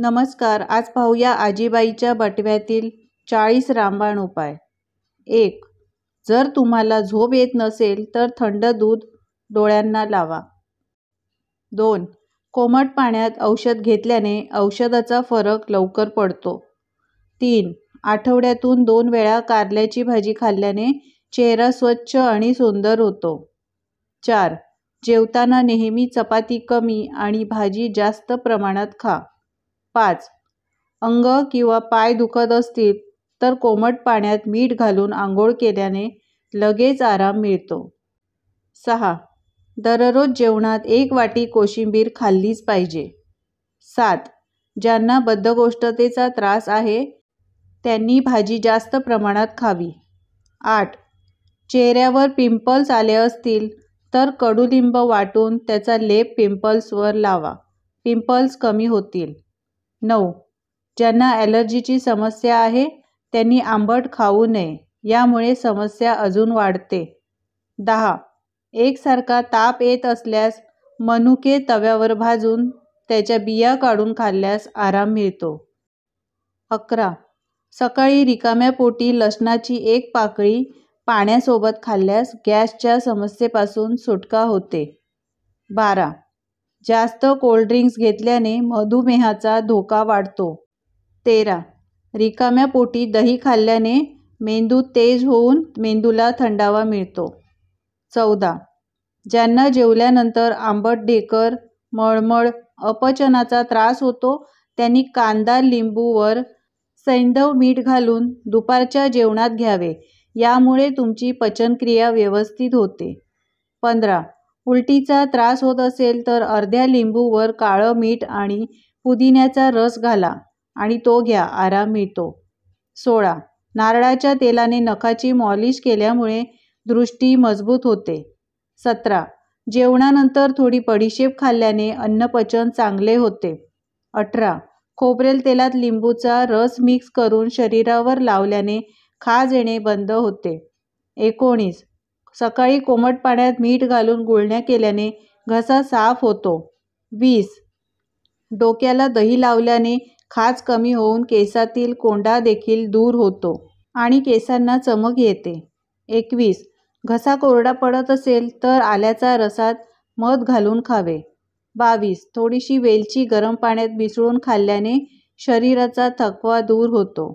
नमस्कार. आज पाहूया आजीबाईच्या बटव्यातील 40 रामबाण उपाय. 1. जर तुम्हाला झोप येत नसेल तर थंड दूध डोळ्यांना लावा. 2. कोमट पाण्यात औषध घेतल्याने औषधाचा फरक लवकर पडतो. 3. आठवड्यातून 2 वेळा कारल्याची भाजी खाल्ल्याने चेहरा स्वच्छ आणि सुंदर होतो. 4. जेवताना नेहमी चपाती कमी आणि भाजी जास्त प्रमाणात खा. 5. अंग किंवा पाय दुखत असतील तर कोमट पाण्यात मीठ घालून आंघोळ केल्याने लगेच आराम मिळतो. 6. दररोज जेवणात 1 वाटी कोशिंबीर खाल्लीच पाहिजे. 7. ज्यांना बद्धकोष्ठतेचा त्रास आहे त्यांनी भाजी जास्त प्रमाणात खावी. 8. चेहऱ्यावर पिंपल्स आले असतील तर कडुलिंब वाटून त्याचा लेप पिंपल्सवर लावा. पिंपल्स कमी होतील. 9. ज्यांना ॲलर्जीची समस्या आहे त्यांनी आंबट खाऊ नये, यामुळे समस्या अजून वाढते. 10. एकसारखा ताप येत असल्यास मनुके तव्यावर भाजून त्याच्या बिया काढून खाल्ल्यास आराम मिळतो. 11. सकाळी रिकाम्या पोटी लसणाची 1 पाकळी पाण्यासोबत खाल्ल्यास गॅसच्या समस्येपासून सुटका होते. 12. जास्त कोल्ड्रिंक्स घेतल्याने मधुमेहाचा धोका वाढतो. 13. रिकाम्या पोटी दही खाल्ल्याने मेंदू तेज होऊन मेंदूला थंडावा मिळतो. 14. ज्यांना जेवल्यानंतर आंबट ढेकर, मळमळ, अपचनाचा त्रास होतो त्यांनी कांदा लिंबूवर सैंधव मीठ घालून दुपारच्या जेवणात घ्यावे, यामुळे तुमची पचनक्रिया व्यवस्थित होते. 15. उलटीचा त्रास होत असेल तर अर्ध्या लिंबूवर काळं मीठ आणि पुदिन्याचा रस घाला आणि तो घ्या, आराम मिळतो. 16. नारळाच्या तेलाने नखाची मॉलिश केल्यामुळे दृष्टी मजबूत होते. 17. जेवणानंतर थोडी बडीशेप खाल्ल्याने अन्नपचन चांगले होते. 18. खोबरेल तेलात लिंबूचा रस मिक्स करून शरीरावर लावल्याने खाज येणे बंद होते. 19. सकाळी कोमट पाण्यात मीठ घालून गुळण्या केल्याने घसा साफ होतो. 20. डोक्याला दही लावल्याने खाज कमी होऊन केसातील कोंडा देखील दूर होतो आणि केसांना चमक येते. 21. घसा कोरडा पडत असेल तर आल्याचा रसात मध घालून खावे. 22. थोडीशी वेलची गरम पाण्यात मिसळून खाल्ल्याने शरीराचा थकवा दूर होतो.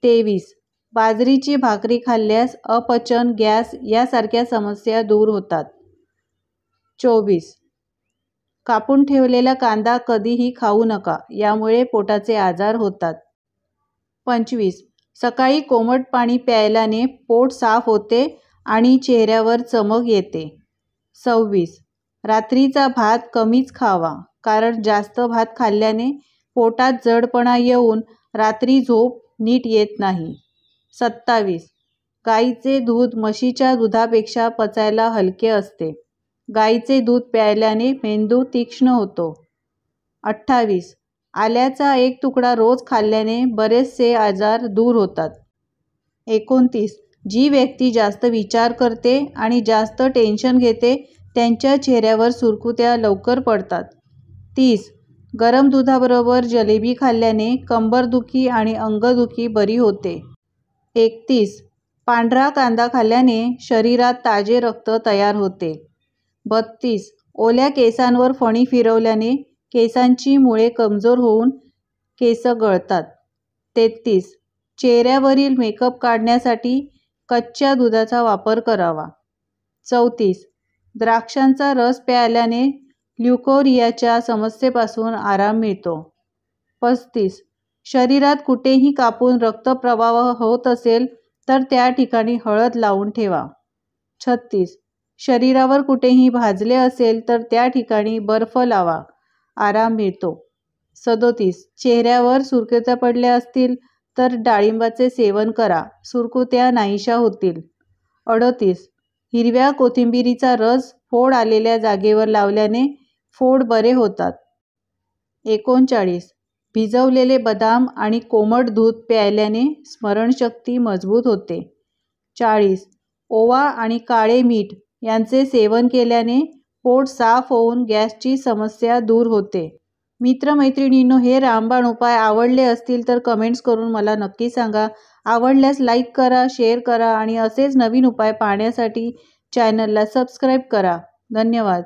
23. बाजरीची भाकरी खाल्ल्यास अपचन, गॅस यासारख्या समस्या दूर होतात. 24. कापून ठेवलेला कांदा कधीही खाऊ नका, यामुळे पोटाचे आजार होतात. 25. सकाळी कोमट पाणी प्यायल्याने पोट साफ होते आणि चेहऱ्यावर चमक येते. 26. रात्रीचा भात कमीच खावा, कारण जास्त भात खाल्ल्याने पोटात जडपणा येऊन रात्री झोप नीट येत नाही. 27. गाईचे दूध म्हशीच्या दुधापेक्षा पचायला हलके असते. गाईचे दूध प्यायल्याने मेंदू तीक्ष्ण होतो. 28. आल्याचा 1 तुकडा रोज खाल्ल्याने बरेचसे आजार दूर होतात. 29. जी व्यक्ती जास्त विचार करते आणि जास्त टेन्शन घेते त्यांच्या चेहऱ्यावर सुरकुत्या लवकर पडतात. 30. गरम दुधाबरोबर जलेबी खाल्ल्याने कंबरदुखी आणि अंगदुखी बरी होते. 31. पांढरा कांदा खाल्ल्याने शरीरात ताजे रक्त तयार होते. 32. ओल्या केसांवर फणी फिरवल्याने केसांची मुळे कमजोर होऊन केस गळतात. 33. चेहऱ्यावरील मेकअप काढण्यासाठी कच्च्या दुधाचा वापर करावा. 34. द्राक्षांचा रस प्यायल्याने ल्युकोरियाच्या समस्येपासून आराम मिळतो. 35. शरीरात कुठेही कापून रक्तप्रवाह होत असेल तर त्या ठिकाणी हळद लावून ठेवा. 36. शरीरावर कुठेही भाजले असेल तर त्या ठिकाणी बर्फ लावा, आराम मिळतो. 37. चेहऱ्यावर सुरकुत्या पडल्या असतील तर डाळिंबाचे सेवन करा, सुरकुत्या नाहीशा होतील. 38. हिरव्या कोथिंबिरीचा रस फोड आलेल्या जागेवर लावल्याने फोड बरे होतात. 39. भिजवलेले बदाम आणि कोमट दूध प्यायल्याने स्मरणशक्ती मजबूत होते. 40. ओवा आणि काळे मीठ यांचे सेवन केल्याने पोट साफ होऊन गॅसची समस्या दूर होते. मित्रमैत्रिणींनो, हे रामबाण उपाय आवडले असतील तर कमेंट्स करून मला नक्की सांगा. आवडल्यास लाईक करा, शेअर करा आणि असेच नवीन उपाय पाहण्यासाठी चॅनलला सबस्क्राईब करा. धन्यवाद.